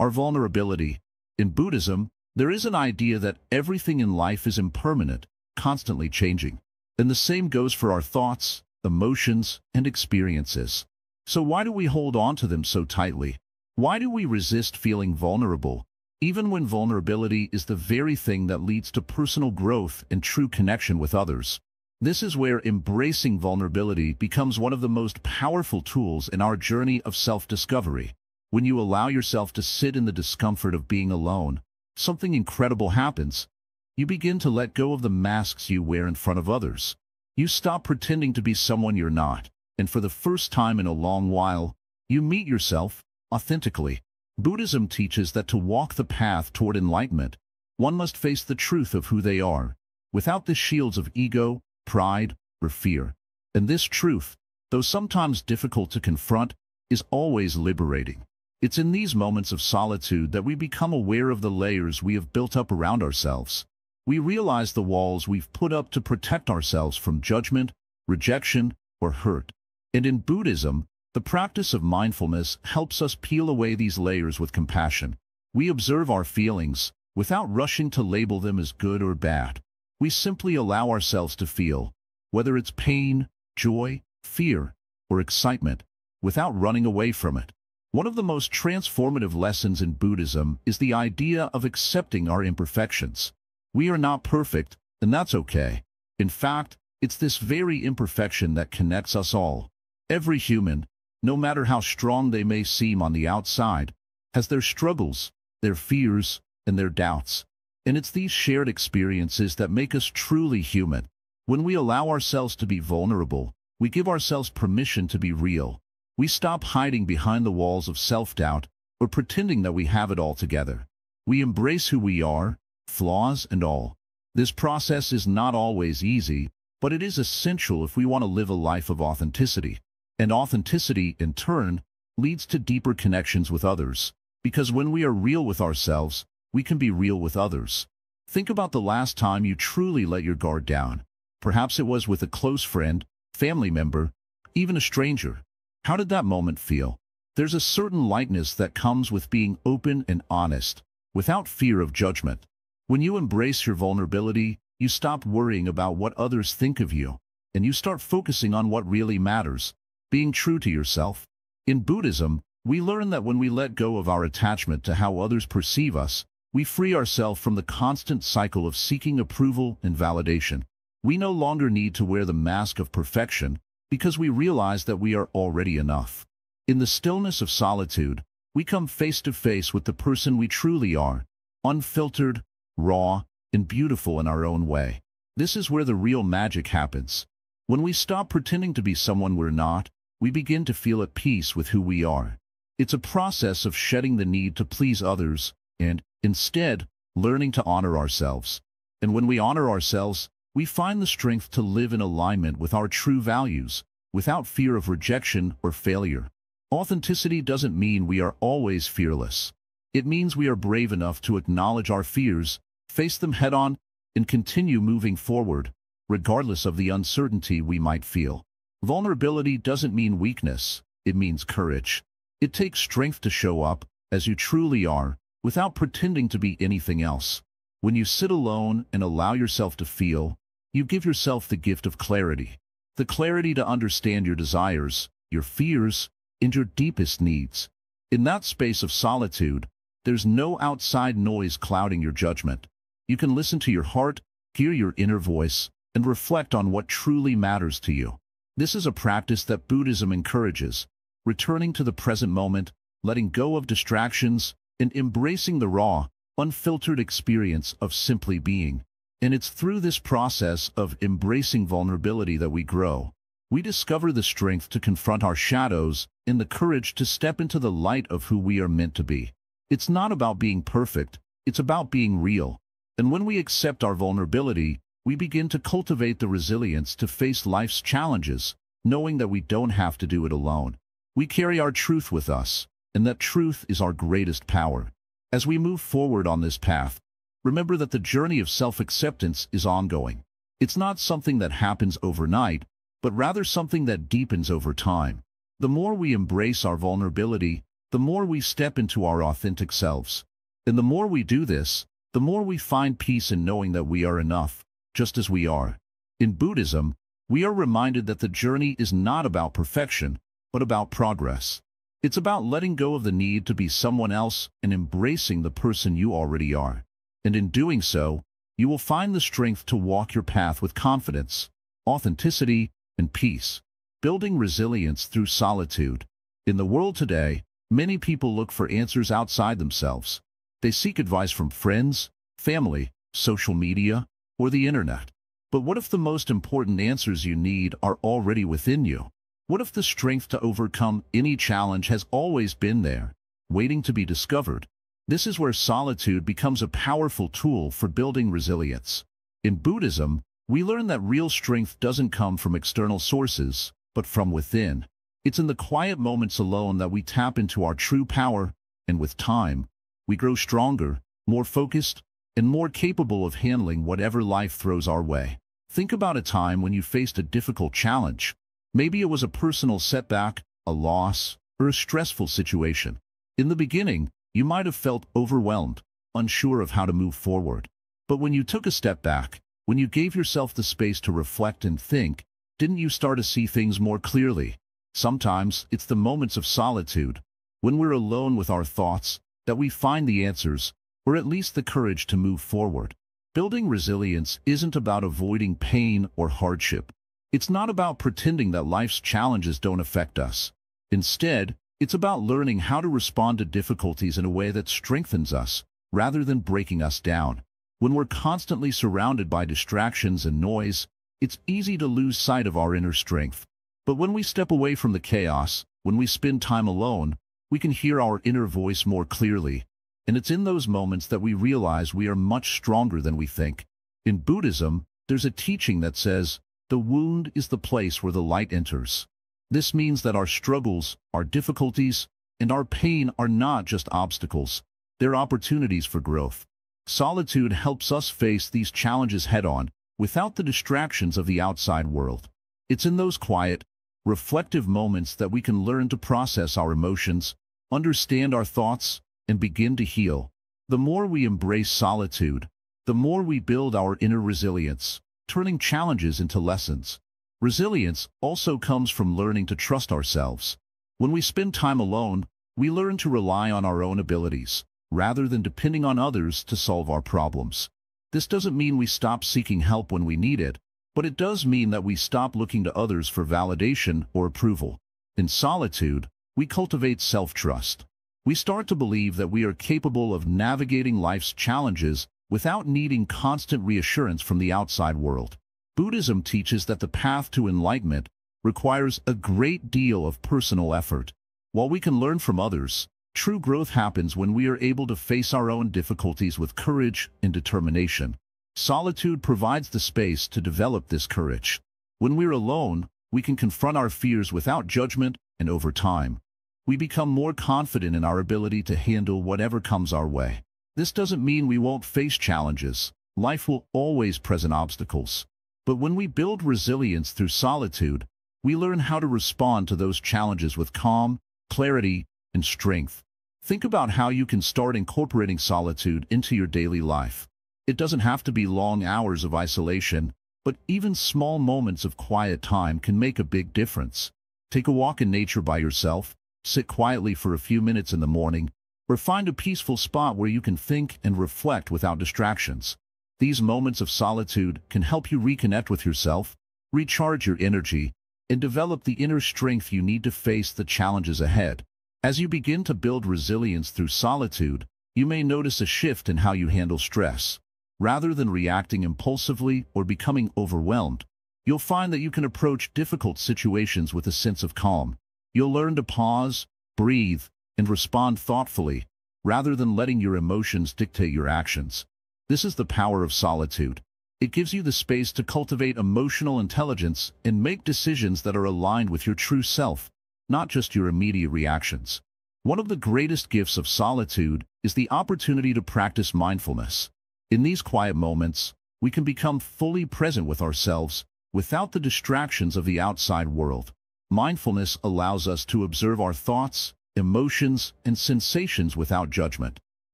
our vulnerability. In Buddhism, there is an idea that everything in life is impermanent, constantly changing. And the same goes for our thoughts, emotions, and experiences. So why do we hold on to them so tightly? Why do we resist feeling vulnerable, even when vulnerability is the very thing that leads to personal growth and true connection with others? This is where embracing vulnerability becomes one of the most powerful tools in our journey of self-discovery. When you allow yourself to sit in the discomfort of being alone, something incredible happens. You begin to let go of the masks you wear in front of others. You stop pretending to be someone you're not, and for the first time in a long while, you meet yourself authentically. Buddhism teaches that to walk the path toward enlightenment, one must face the truth of who they are, without the shields of ego, pride, or fear. And this truth, though sometimes difficult to confront, is always liberating. It's in these moments of solitude that we become aware of the layers we have built up around ourselves. We realize the walls we've put up to protect ourselves from judgment, rejection, or hurt. And in Buddhism, the practice of mindfulness helps us peel away these layers with compassion. We observe our feelings, without rushing to label them as good or bad. We simply allow ourselves to feel, whether it's pain, joy, fear, or excitement, without running away from it. One of the most transformative lessons in Buddhism is the idea of accepting our imperfections. We are not perfect, and that's okay. In fact, it's this very imperfection that connects us all. Every human, no matter how strong they may seem on the outside, has their struggles, their fears, and their doubts. And it's these shared experiences that make us truly human. When we allow ourselves to be vulnerable, we give ourselves permission to be real. We stop hiding behind the walls of self-doubt or pretending that we have it all together. We embrace who we are, flaws and all. This process is not always easy, but it is essential if we want to live a life of authenticity. And authenticity, in turn, leads to deeper connections with others. Because when we are real with ourselves, we can be real with others. Think about the last time you truly let your guard down. Perhaps it was with a close friend, family member, even a stranger. How did that moment feel? There's a certain lightness that comes with being open and honest, without fear of judgment. When you embrace your vulnerability, you stop worrying about what others think of you, and you start focusing on what really matters, being true to yourself. In Buddhism, we learn that when we let go of our attachment to how others perceive us, we free ourselves from the constant cycle of seeking approval and validation. We no longer need to wear the mask of perfection because we realize that we are already enough. In the stillness of solitude, we come face to face with the person we truly are, unfiltered, raw, and beautiful in our own way. This is where the real magic happens. When we stop pretending to be someone we're not, we begin to feel at peace with who we are. It's a process of shedding the need to please others and, instead, learning to honor ourselves. And when we honor ourselves, we find the strength to live in alignment with our true values, without fear of rejection or failure. Authenticity doesn't mean we are always fearless. It means we are brave enough to acknowledge our fears, face them head-on, and continue moving forward. regardless of the uncertainty we might feel. Vulnerability doesn't mean weakness, it means courage. It takes strength to show up, as you truly are, without pretending to be anything else. When you sit alone and allow yourself to feel, you give yourself the gift of clarity. The clarity to understand your desires, your fears, and your deepest needs. In that space of solitude, there's no outside noise clouding your judgment. You can listen to your heart, hear your inner voice, and reflect on what truly matters to you. This is a practice that Buddhism encourages, returning to the present moment, letting go of distractions, and embracing the raw, unfiltered experience of simply being. And it's through this process of embracing vulnerability that we grow. We discover the strength to confront our shadows and the courage to step into the light of who we are meant to be. It's not about being perfect, it's about being real. And when we accept our vulnerability, we begin to cultivate the resilience to face life's challenges, knowing that we don't have to do it alone. We carry our truth with us, and that truth is our greatest power. As we move forward on this path, remember that the journey of self-acceptance is ongoing. It's not something that happens overnight, but rather something that deepens over time. The more we embrace our vulnerability, the more we step into our authentic selves. And the more we do this, the more we find peace in knowing that we are enough, just as we are. In Buddhism, we are reminded that the journey is not about perfection, but about progress. It's about letting go of the need to be someone else and embracing the person you already are. And in doing so, you will find the strength to walk your path with confidence, authenticity, and peace, building resilience through solitude. In the world today, many people look for answers outside themselves. They seek advice from friends, family, social media, or the internet. But what if the most important answers you need are already within you? What if the strength to overcome any challenge has always been there, waiting to be discovered? This is where solitude becomes a powerful tool for building resilience. In Buddhism, we learn that real strength doesn't come from external sources, but from within. It's in the quiet moments alone that we tap into our true power, and with time, we grow stronger, more focused, and more capable of handling whatever life throws our way. Think about a time when you faced a difficult challenge. Maybe it was a personal setback, a loss, or a stressful situation. In the beginning, you might have felt overwhelmed, unsure of how to move forward. But when you took a step back, when you gave yourself the space to reflect and think, didn't you start to see things more clearly? Sometimes it's the moments of solitude, when we're alone with our thoughts, that we find the answers, or at least the courage to move forward. Building resilience isn't about avoiding pain or hardship. It's not about pretending that life's challenges don't affect us. Instead, it's about learning how to respond to difficulties in a way that strengthens us, rather than breaking us down. When we're constantly surrounded by distractions and noise, it's easy to lose sight of our inner strength. But when we step away from the chaos, when we spend time alone, we can hear our inner voice more clearly. And it's in those moments that we realize we are much stronger than we think. In Buddhism, there's a teaching that says, the wound is the place where the light enters. This means that our struggles, our difficulties, and our pain are not just obstacles. They're opportunities for growth. Solitude helps us face these challenges head-on, without the distractions of the outside world. It's in those quiet, reflective moments that we can learn to process our emotions, understand our thoughts, and begin to heal. The more we embrace solitude, the more we build our inner resilience, turning challenges into lessons. Resilience also comes from learning to trust ourselves. When we spend time alone, we learn to rely on our own abilities, rather than depending on others to solve our problems. This doesn't mean we stop seeking help when we need it, but it does mean that we stop looking to others for validation or approval. In solitude, we cultivate self-trust. We start to believe that we are capable of navigating life's challenges without needing constant reassurance from the outside world. Buddhism teaches that the path to enlightenment requires a great deal of personal effort. While we can learn from others, true growth happens when we are able to face our own difficulties with courage and determination. Solitude provides the space to develop this courage. When we're alone, we can confront our fears without judgment, and over time, we become more confident in our ability to handle whatever comes our way. This doesn't mean we won't face challenges. Life will always present obstacles. But when we build resilience through solitude, we learn how to respond to those challenges with calm, clarity, and strength. Think about how you can start incorporating solitude into your daily life. It doesn't have to be long hours of isolation, but even small moments of quiet time can make a big difference. Take a walk in nature by yourself, sit quietly for a few minutes in the morning, or find a peaceful spot where you can think and reflect without distractions. These moments of solitude can help you reconnect with yourself, recharge your energy, and develop the inner strength you need to face the challenges ahead. As you begin to build resilience through solitude, you may notice a shift in how you handle stress. Rather than reacting impulsively or becoming overwhelmed, you'll find that you can approach difficult situations with a sense of calm. You'll learn to pause, breathe, and respond thoughtfully, rather than letting your emotions dictate your actions. This is the power of solitude. It gives you the space to cultivate emotional intelligence and make decisions that are aligned with your true self, not just your immediate reactions. One of the greatest gifts of solitude is the opportunity to practice mindfulness. In these quiet moments, we can become fully present with ourselves without the distractions of the outside world. Mindfulness allows us to observe our thoughts, emotions, and sensations without judgment.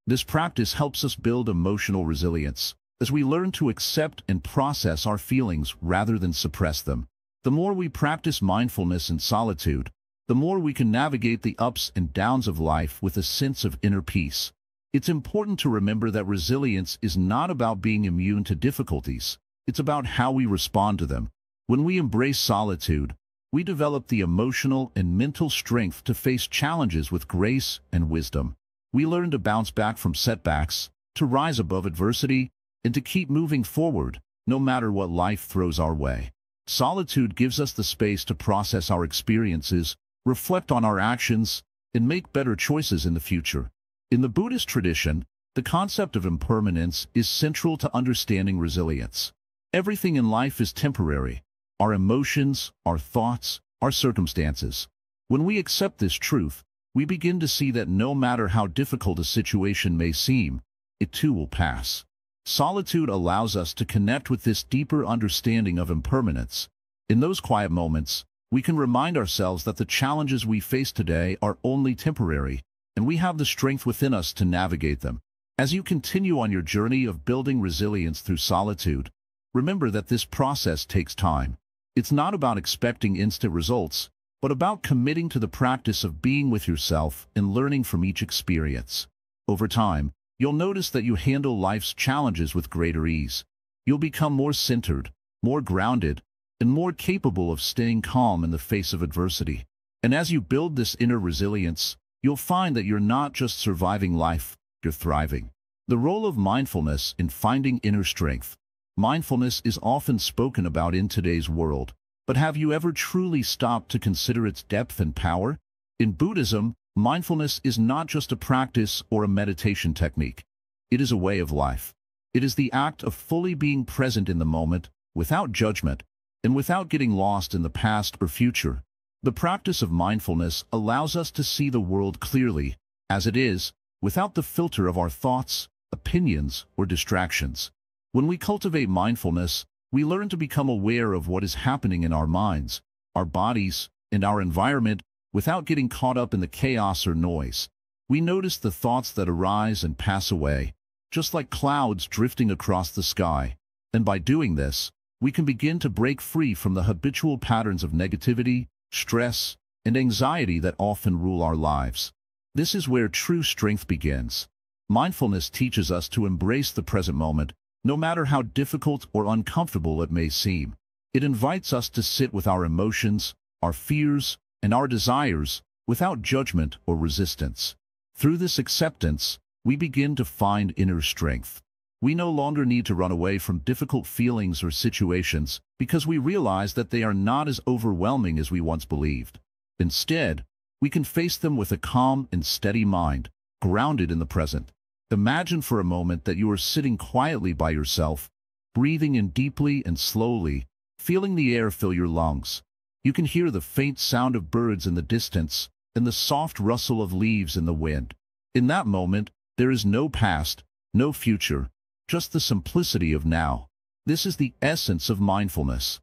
This practice helps us build emotional resilience, as we learn to accept and process our feelings rather than suppress them. The more we practice mindfulness in solitude, the more we can navigate the ups and downs of life with a sense of inner peace. It's important to remember that resilience is not about being immune to difficulties. It's about how we respond to them. When we embrace solitude, we develop the emotional and mental strength to face challenges with grace and wisdom. We learn to bounce back from setbacks, to rise above adversity, and to keep moving forward, no matter what life throws our way. Solitude gives us the space to process our experiences, reflect on our actions, and make better choices in the future. In the Buddhist tradition, the concept of impermanence is central to understanding resilience. Everything in life is temporary: our emotions, our thoughts, our circumstances. When we accept this truth, we begin to see that no matter how difficult a situation may seem, it too will pass. Solitude allows us to connect with this deeper understanding of impermanence. In those quiet moments, we can remind ourselves that the challenges we face today are only temporary, and we have the strength within us to navigate them. As you continue on your journey of building resilience through solitude, remember that this process takes time. It's not about expecting instant results, but about committing to the practice of being with yourself and learning from each experience. Over time, you'll notice that you handle life's challenges with greater ease. You'll become more centered, more grounded, and more capable of staying calm in the face of adversity. And as you build this inner resilience, you'll find that you're not just surviving life, you're thriving. The role of mindfulness in finding inner strength. Mindfulness is often spoken about in today's world, but have you ever truly stopped to consider its depth and power? In Buddhism, mindfulness is not just a practice or a meditation technique. It is a way of life. It is the act of fully being present in the moment, without judgment, and without getting lost in the past or future. The practice of mindfulness allows us to see the world clearly, as it is, without the filter of our thoughts, opinions, or distractions. When we cultivate mindfulness, we learn to become aware of what is happening in our minds, our bodies, and our environment without getting caught up in the chaos or noise. We notice the thoughts that arise and pass away, just like clouds drifting across the sky. And by doing this, we can begin to break free from the habitual patterns of negativity, stress, and anxiety that often rule our lives. This is where true strength begins. Mindfulness teaches us to embrace the present moment, no matter how difficult or uncomfortable it may seem. It invites us to sit with our emotions, our fears, and our desires without judgment or resistance. Through this acceptance, we begin to find inner strength. We no longer need to run away from difficult feelings or situations because we realize that they are not as overwhelming as we once believed. Instead, we can face them with a calm and steady mind, grounded in the present. Imagine for a moment that you are sitting quietly by yourself, breathing in deeply and slowly, feeling the air fill your lungs. You can hear the faint sound of birds in the distance and the soft rustle of leaves in the wind. In that moment, there is no past, no future, just the simplicity of now. This is the essence of mindfulness.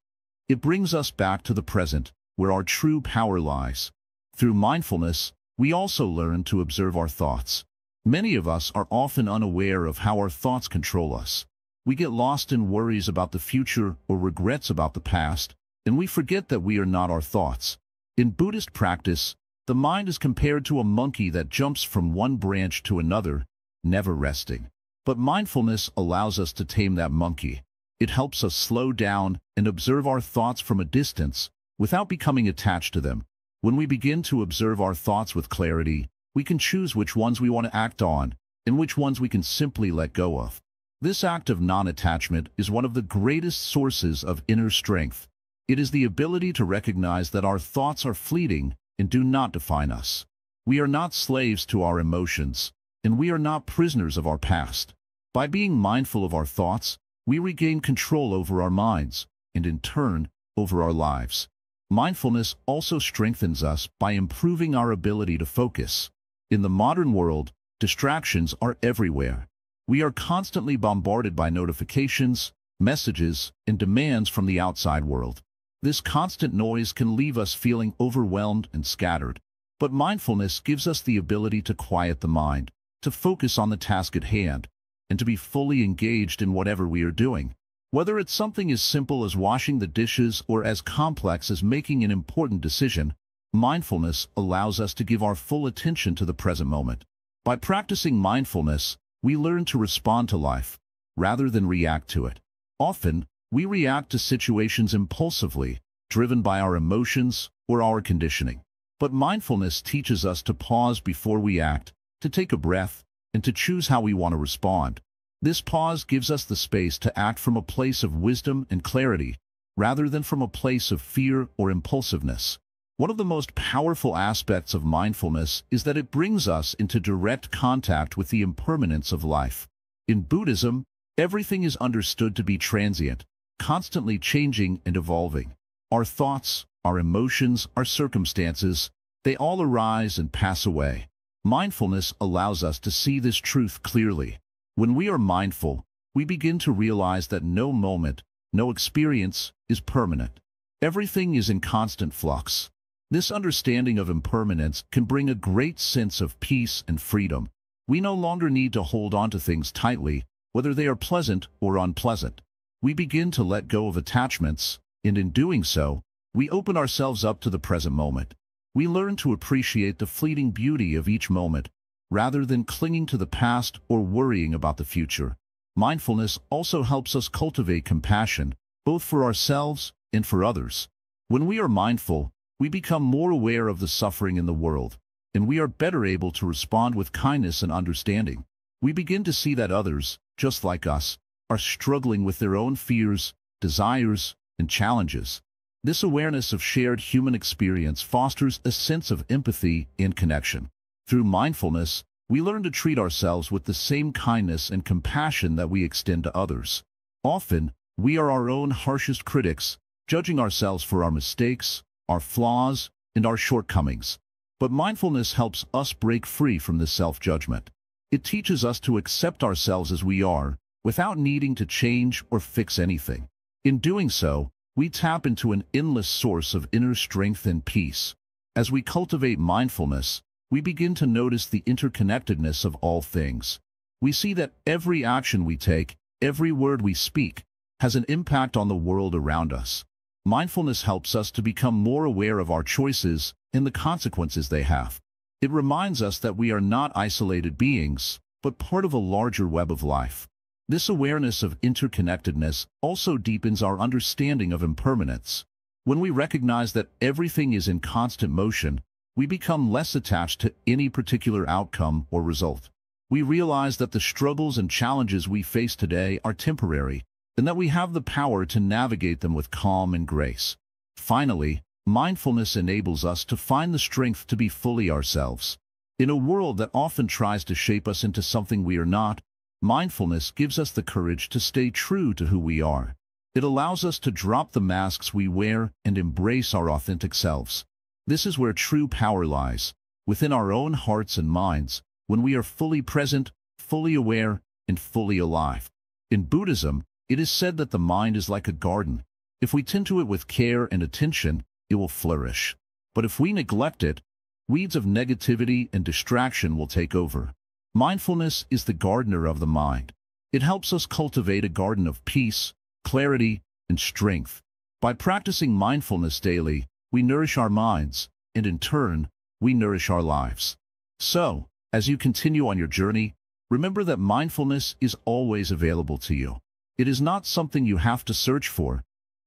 It brings us back to the present, where our true power lies. Through mindfulness, we also learn to observe our thoughts. Many of us are often unaware of how our thoughts control us. We get lost in worries about the future or regrets about the past, and we forget that we are not our thoughts. In Buddhist practice, the mind is compared to a monkey that jumps from one branch to another, never resting. But mindfulness allows us to tame that monkey. It helps us slow down and observe our thoughts from a distance without becoming attached to them. When we begin to observe our thoughts with clarity, we can choose which ones we want to act on and which ones we can simply let go of. This act of non-attachment is one of the greatest sources of inner strength. It is the ability to recognize that our thoughts are fleeting and do not define us. We are not slaves to our emotions, and we are not prisoners of our past. By being mindful of our thoughts, we regain control over our minds, and in turn, over our lives. Mindfulness also strengthens us by improving our ability to focus. In the modern world, distractions are everywhere. We are constantly bombarded by notifications, messages, and demands from the outside world. This constant noise can leave us feeling overwhelmed and scattered. But mindfulness gives us the ability to quiet the mind, to focus on the task at hand, and to be fully engaged in whatever we are doing. Whether it's something as simple as washing the dishes or as complex as making an important decision, mindfulness allows us to give our full attention to the present moment. By practicing mindfulness, we learn to respond to life, rather than react to it. Often, we react to situations impulsively, driven by our emotions or our conditioning. But mindfulness teaches us to pause before we act, to take a breath, and to choose how we want to respond. This pause gives us the space to act from a place of wisdom and clarity, rather than from a place of fear or impulsiveness. One of the most powerful aspects of mindfulness is that it brings us into direct contact with the impermanence of life. In Buddhism, everything is understood to be transient, constantly changing and evolving. Our thoughts, our emotions, our circumstances, they all arise and pass away. Mindfulness allows us to see this truth clearly. When we are mindful, we begin to realize that no moment, no experience is permanent. Everything is in constant flux. This understanding of impermanence can bring a great sense of peace and freedom. We no longer need to hold on to things tightly, whether they are pleasant or unpleasant. We begin to let go of attachments, and in doing so, we open ourselves up to the present moment. We learn to appreciate the fleeting beauty of each moment, rather than clinging to the past or worrying about the future. Mindfulness also helps us cultivate compassion, both for ourselves and for others. When we are mindful, we become more aware of the suffering in the world, and we are better able to respond with kindness and understanding. We begin to see that others, just like us, are struggling with their own fears, desires, and challenges. This awareness of shared human experience fosters a sense of empathy and connection. Through mindfulness, we learn to treat ourselves with the same kindness and compassion that we extend to others. Often, we are our own harshest critics, judging ourselves for our mistakes, our flaws, and our shortcomings. But mindfulness helps us break free from this self-judgment. It teaches us to accept ourselves as we are, without needing to change or fix anything. In doing so, we tap into an endless source of inner strength and peace. As we cultivate mindfulness, we begin to notice the interconnectedness of all things. We see that every action we take, every word we speak, has an impact on the world around us. Mindfulness helps us to become more aware of our choices and the consequences they have. It reminds us that we are not isolated beings, but part of a larger web of life. This awareness of interconnectedness also deepens our understanding of impermanence. When we recognize that everything is in constant motion, we become less attached to any particular outcome or result. We realize that the struggles and challenges we face today are temporary, and that we have the power to navigate them with calm and grace. Finally, mindfulness enables us to find the strength to be fully ourselves. In a world that often tries to shape us into something we are not, mindfulness gives us the courage to stay true to who we are. It allows us to drop the masks we wear and embrace our authentic selves. This is where true power lies, within our own hearts and minds, when we are fully present, fully aware, and fully alive. In Buddhism, It is said that the mind is like a garden. If we tend to it with care and attention, it will flourish. But if we neglect it, weeds of negativity and distraction will take over. Mindfulness is the gardener of the mind. It helps us cultivate a garden of peace, clarity, and strength. By practicing mindfulness daily, we nourish our minds, and in turn, we nourish our lives. So, as you continue on your journey, remember that mindfulness is always available to you. It is not something you have to search for.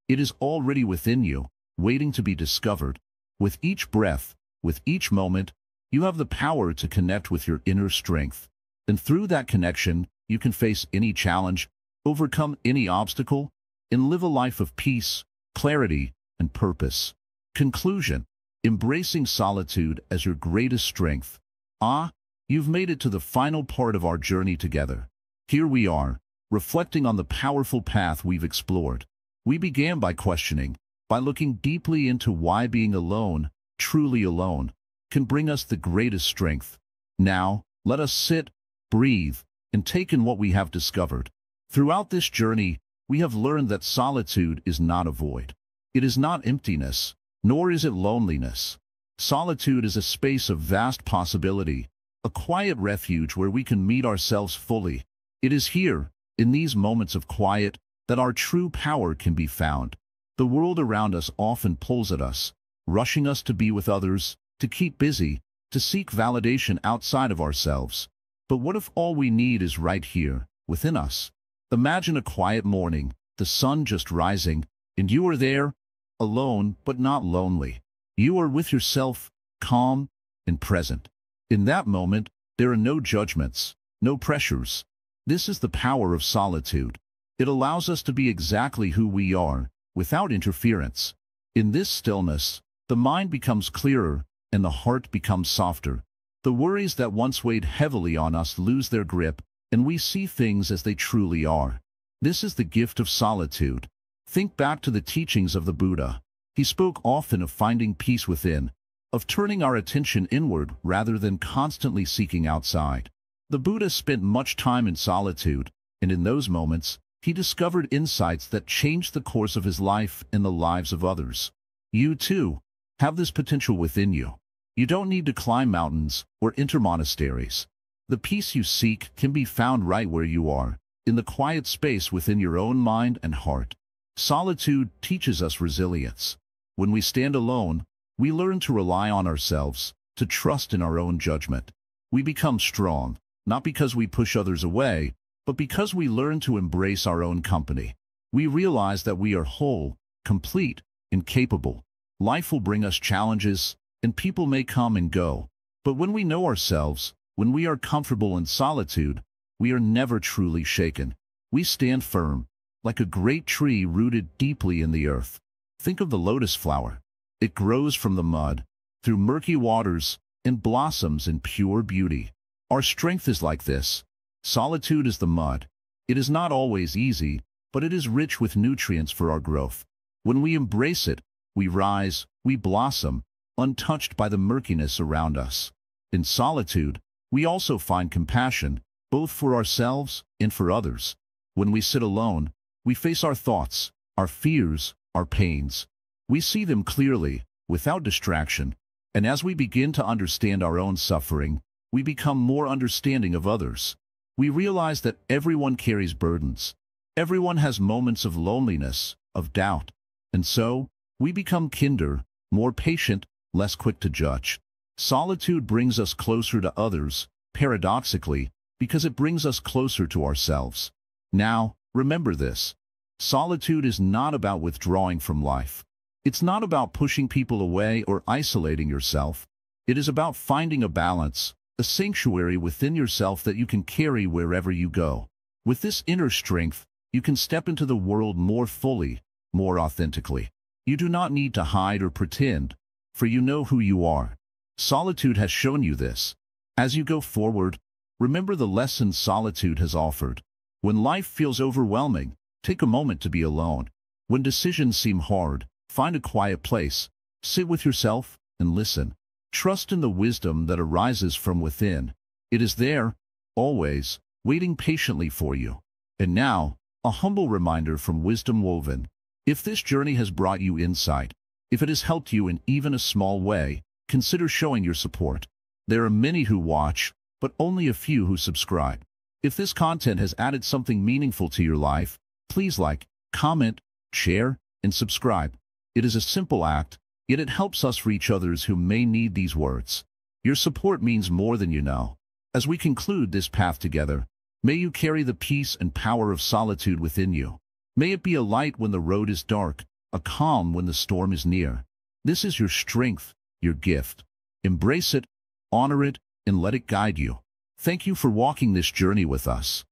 It is already within you, waiting to be discovered. With each breath, with each moment, you have the power to connect with your inner strength. And through that connection, you can face any challenge, overcome any obstacle, and live a life of peace, clarity, and purpose. Conclusion: embracing solitude as your greatest strength. You've made it to the final part of our journey together. Here we are, reflecting on the powerful path we've explored. We began by questioning, by looking deeply into why being alone, truly alone, can bring us the greatest strength. Now, let us sit, breathe, and take in what we have discovered. Throughout this journey, we have learned that solitude is not a void. It is not emptiness, nor is it loneliness. Solitude is a space of vast possibility, a quiet refuge where we can meet ourselves fully. It is here, in these moments of quiet, that our true power can be found. The world around us often pulls at us, rushing us to be with others, to keep busy, to seek validation outside of ourselves. But what if all we need is right here, within us? Imagine a quiet morning, the sun just rising, and you are there, alone but not lonely. You are with yourself, calm and present. In that moment, there are no judgments, no pressures. This is the power of solitude. It allows us to be exactly who we are, without interference. In this stillness, the mind becomes clearer and the heart becomes softer. The worries that once weighed heavily on us lose their grip, and we see things as they truly are. This is the gift of solitude. Think back to the teachings of the Buddha. He spoke often of finding peace within, of turning our attention inward rather than constantly seeking outside. The Buddha spent much time in solitude, and in those moments, he discovered insights that changed the course of his life and the lives of others. You, too, have this potential within you. You don't need to climb mountains or enter monasteries. The peace you seek can be found right where you are, in the quiet space within your own mind and heart. Solitude teaches us resilience. When we stand alone, we learn to rely on ourselves, to trust in our own judgment. We become strong, not because we push others away, but because we learn to embrace our own company. We realize that we are whole, complete, and capable. Life will bring us challenges, and people may come and go. But when we know ourselves, when we are comfortable in solitude, we are never truly shaken. We stand firm, like a great tree rooted deeply in the earth. Think of the lotus flower. It grows from the mud, through murky waters, and blossoms in pure beauty. Our strength is like this. Solitude is the mud. It is not always easy, but it is rich with nutrients for our growth. When we embrace it, we rise, we blossom, untouched by the murkiness around us. In solitude, we also find compassion, both for ourselves and for others. When we sit alone, we face our thoughts, our fears, our pains. We see them clearly, without distraction, and as we begin to understand our own suffering, we become more understanding of others. We realize that everyone carries burdens. Everyone has moments of loneliness, of doubt. And so, we become kinder, more patient, less quick to judge. Solitude brings us closer to others, paradoxically, because it brings us closer to ourselves. Now, remember this. Solitude is not about withdrawing from life. It's not about pushing people away or isolating yourself. It is about finding a balance, a sanctuary within yourself that you can carry wherever you go. With this inner strength, you can step into the world more fully, more authentically. You do not need to hide or pretend, for you know who you are. Solitude has shown you this. As you go forward, remember the lessons solitude has offered. When life feels overwhelming, take a moment to be alone. When decisions seem hard, find a quiet place, sit with yourself, and listen. Trust in the wisdom that arises from within. It is there, always, waiting patiently for you. And now, A humble reminder from Wisdom Woven. If this journey has brought you insight, if it has helped you in even a small way, consider showing your support. There are many who watch, but only a few who subscribe. If this content has added something meaningful to your life, please like, comment, share, and subscribe. It is a simple act, yet it helps us reach others who may need these words. Your support means more than you know. As we conclude this path together, may you carry the peace and power of solitude within you. May it be a light when the road is dark, a calm when the storm is near. This is your strength, your gift. Embrace it, honor it, and let it guide you. Thank you for walking this journey with us.